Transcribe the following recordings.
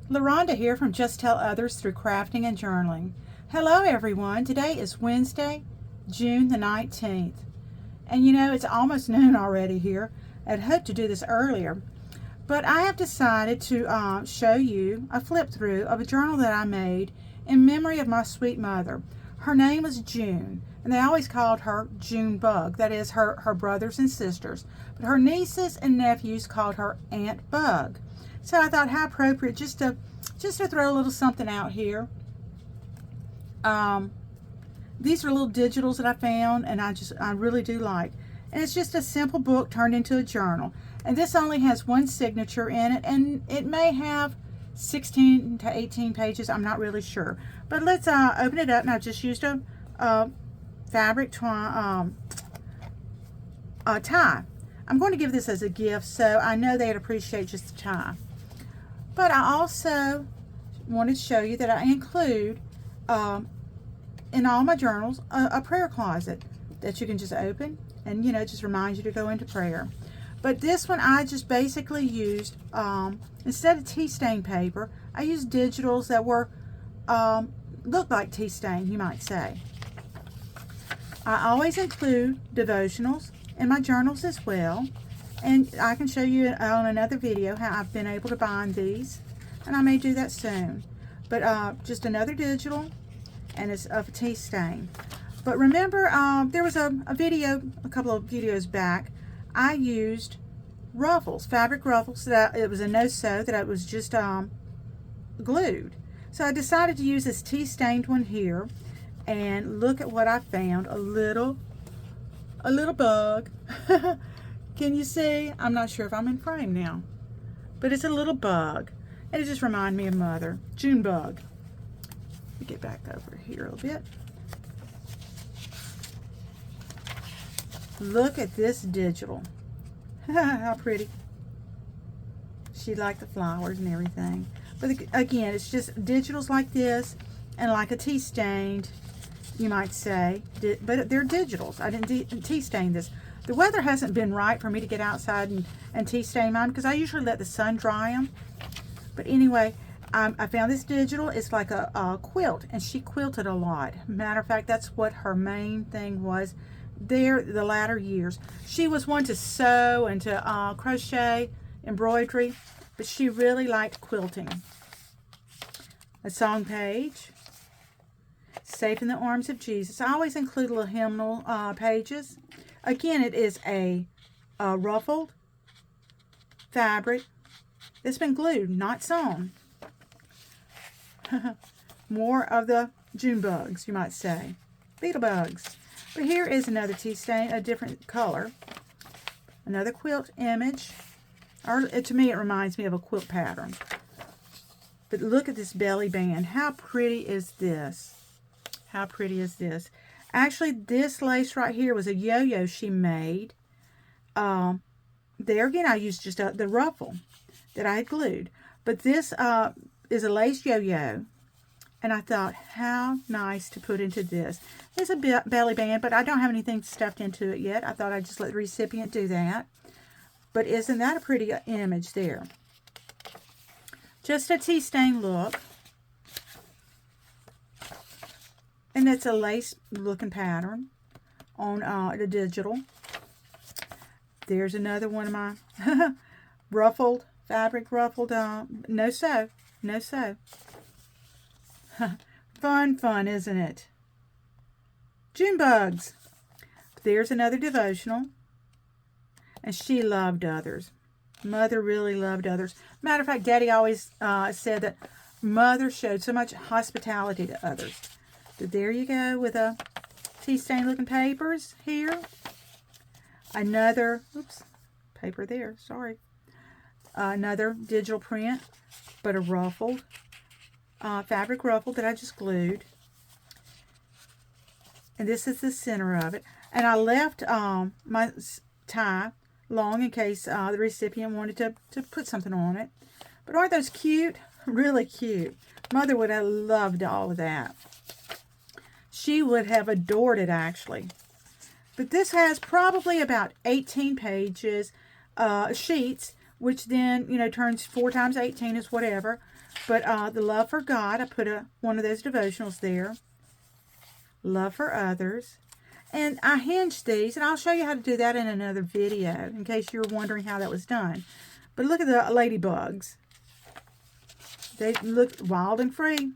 LaRonda here from Just Tell Others Through Crafting and Journaling. Hello everyone. Today is Wednesday, June the 19th. And you know, it's almost noon already here. I'd hoped to do this earlier. But I have decided to show you a flip through of a journal that I made in memory of my sweet mother. Her name was June, and they always called her June Bug. That is, her brothers and sisters. But her nieces and nephews called her Aunt Bug. So I thought how appropriate just to throw a little something out here. These are little digitals that I found, and I really do like. And it's just a simple book turned into a journal. And this only has one signature in it, and it may have 16 to 18 pages. I'm not really sure. But let's open it up. And I just used a fabric tie. I'm going to give this as a gift, so I know they'd appreciate just the tie. But I also wanted to show you that I include in all my journals a prayer closet that you can just open and, you know, just reminds you to go into prayer. But this one I just basically used, instead of tea stain paper, I used digitals that were, looked like tea stain, you might say. I always include devotionals in my journals as well. And I can show you on another video how I've been able to bind these. And I may do that soon. But just another digital, and it's of a tea stain. But remember, there was a video, a couple of videos back, I used ruffles, fabric ruffles. That it was a no-sew that I was just glued. So I decided to use this tea stained one here. And look at what I found, a little bug. Can you see? I'm not sure if I'm in frame now. But it's a little bug. And it just reminded me of Mother. June Bug. Let me get back over here a little bit. Look at this digital. How pretty. She liked the flowers and everything. But again, it's just digitals like this and like a tea stained, you might say. But they're digitals. I didn't tea stain this. The weather hasn't been right for me to get outside and tea stain mine because I usually let the sun dry them. But anyway, I found this digital. It's like a quilt, and she quilted a lot. Matter of fact, that's what her main thing was there the latter years. She was one to sew and to crochet, embroidery, but she really liked quilting. A song page. Safe in the Arms of Jesus. I always include little hymnal pages. Again, it is a ruffled fabric that's been glued, not sewn. More of the June bugs, you might say. Beetle bugs. But here is another tea stain, a different color. Another quilt image. Or to me, it reminds me of a quilt pattern. But look at this belly band. How pretty is this? How pretty is this? Actually, this lace right here was a yo-yo she made. There again, I used just the ruffle that I had glued. But this is a lace yo-yo. And I thought, how nice to put into this. It's a belly band, but I don't have anything stuffed into it yet. I thought I'd just let the recipient do that. But isn't that a pretty image there? Just a tea stain look. And it's a lace looking pattern on the digital. There's another one of my ruffled, fabric ruffled, no sew. Fun, isn't it? June bugs. There's another devotional. And she loved others. Mother really loved others. Matter of fact, Daddy always said that Mother showed so much hospitality to others. But there you go with a tea stain looking papers here. Another, oops, paper there, sorry. Another digital print, but a ruffled, fabric ruffle that I just glued. And this is the center of it. And I left my tie long in case the recipient wanted to put something on it. But aren't those cute? Really cute. Mother would have loved all of that. She would have adored it, actually. But this has probably about 18 pages, sheets, which then, you know, turns 4 times 18 is whatever. But the love for God, I put one of those devotionals there. Love for others. And I hinged these, and I'll show you how to do that in another video, in case you're wondering how that was done. But look at the ladybugs. They look wild and free.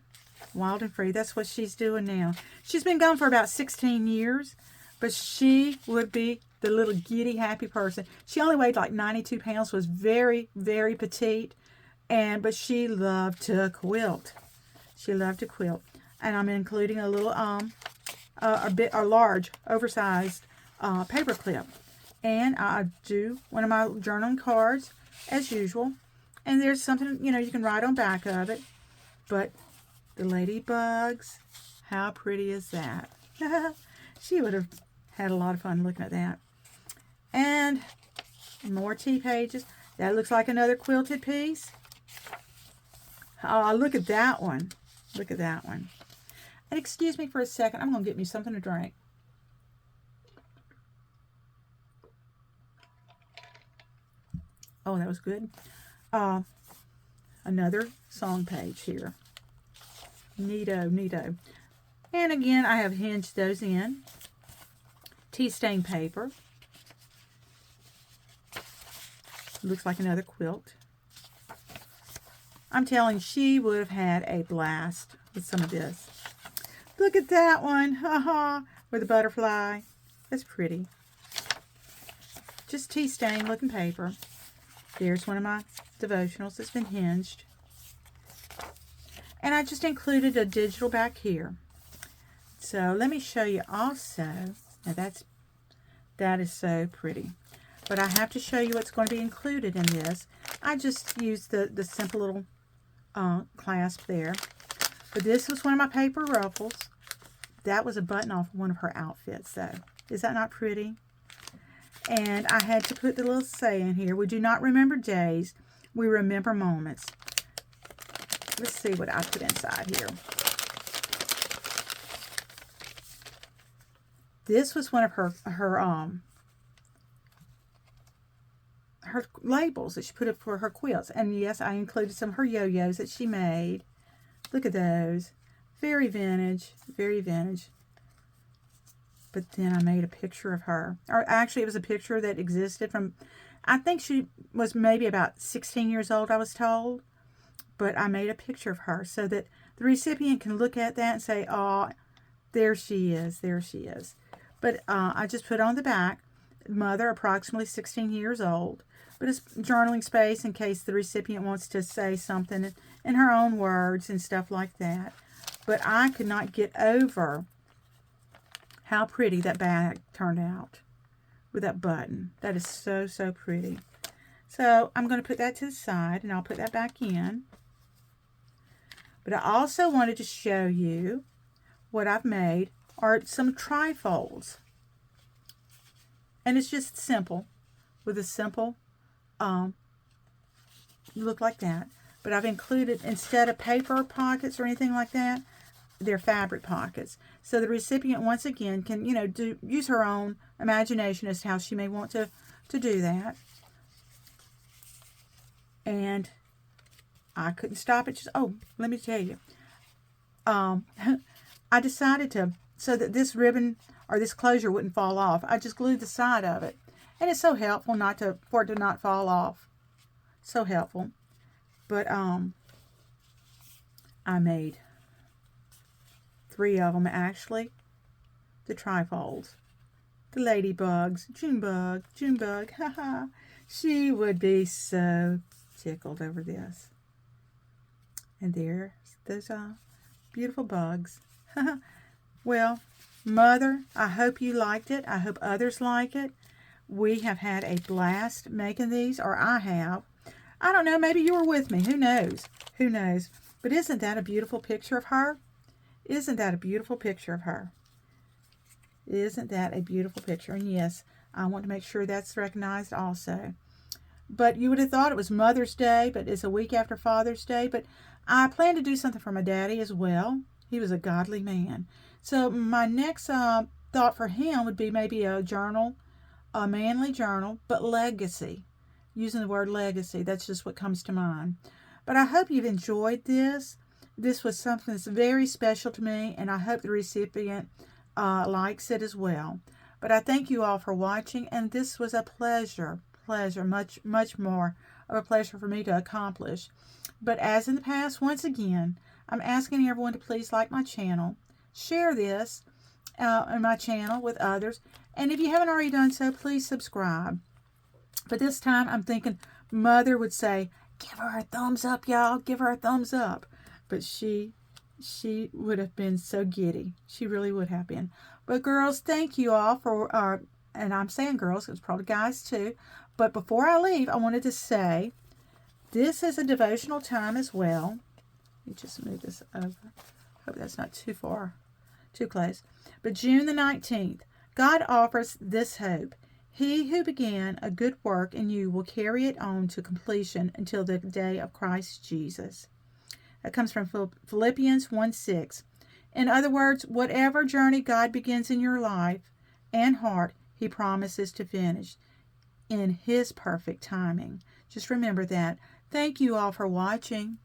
Wild and free. That's what she's doing now. She's been gone for about 16 years, but she would be the little giddy, happy person. She only weighed like 92 pounds, was very, very petite, but she loved to quilt. She loved to quilt. And I'm including a little, a large, oversized paper clip. And I do one of my journaling cards, as usual. And there's something, you can write on back of it. But the ladybugs, how pretty is that? She would have had a lot of fun looking at that. And more tea pages. That looks like another quilted piece. Oh, look at that one. Look at that one. And excuse me for a second. I'm going to get me something to drink. Oh, that was good. Another song page here. Neato, neato. And again, I have hinged those in. Tea stain paper. Looks like another quilt. I'm telling you, she would have had a blast with some of this. Look at that one. Haha. With a butterfly. That's pretty. Just tea stain looking paper. There's one of my devotionals that's been hinged. And I just included a digital back here. So let me show you also. Now that is so pretty. But I have to show you what's going to be included in this. I just used the simple little clasp there. But this was one of my paper ruffles. That was a button off one of her outfits, though. Is that not pretty? And I had to put the little saying here. We do not remember days. We remember moments. Let's see what I put inside here. This was one of her labels that she put up for her quilts. And yes, I included some of her yo-yos that she made. Look at those. Very vintage. Very vintage. But then I made a picture of her. Or actually, it was a picture that existed from, I think she was maybe about 16 years old, I was told. But I made a picture of her so that the recipient can look at that and say, oh, there she is. There she is. But I just put on the back, mother, approximately 16 years old. But it's journaling space in case the recipient wants to say something in her own words and stuff like that. But I could not get over how pretty that bag turned out with that button. That is so, so pretty. So I'm going to put that to the side and I'll put that back in. But I also wanted to show you what I've made are some trifolds. And it's just simple, with a simple look like that. But I've included, instead of paper pockets or anything like that, they're fabric pockets. So the recipient, once again, can, use her own imagination as to how she may want to do that. And I couldn't stop it. Let me tell you. I decided to, so that this ribbon or this closure wouldn't fall off, I just glued the side of it. And it's so helpful for it to not fall off. So helpful. But I made 3 of them actually. The trifolds. The ladybugs. Junebug, haha. She would be so tickled over this. And there's those beautiful bugs. Well, Mother, I hope you liked it. I hope others like it. We have had a blast making these, or I have. I don't know, maybe you were with me. Who knows? Who knows? But isn't that a beautiful picture of her? Isn't that a beautiful picture of her? Isn't that a beautiful picture? And yes, I want to make sure that's recognized also. But you would have thought it was Mother's Day, but it's a week after Father's Day. But I plan to do something for my daddy as well. He was a godly man. So my next thought for him would be maybe a journal, a manly journal, but legacy. Using the word legacy, that's just what comes to mind. But I hope you've enjoyed this. This was something that's very special to me, and I hope the recipient likes it as well. But I thank you all for watching, and this was a pleasure, much more of a pleasure for me to accomplish. But as in the past, once again, I'm asking everyone to please like my channel, share this on my channel with others, and if you haven't already done so, please subscribe. But this time, I'm thinking Mother would say, give her a thumbs up, y'all, give her a thumbs up. But she would have been so giddy. She really would have been. But girls, thank you all for, and I'm saying girls, it's probably guys too. But before I leave, I wanted to say, this is a devotional time as well. Let me just move this over. Hope that's not too far, too close. But June the 19th, God offers this hope. He who began a good work in you will carry it on to completion until the day of Christ Jesus. That comes from Philippians 1:6. In other words, whatever journey God begins in your life and heart, He promises to finish in His perfect timing. Just remember that. Thank you all for watching.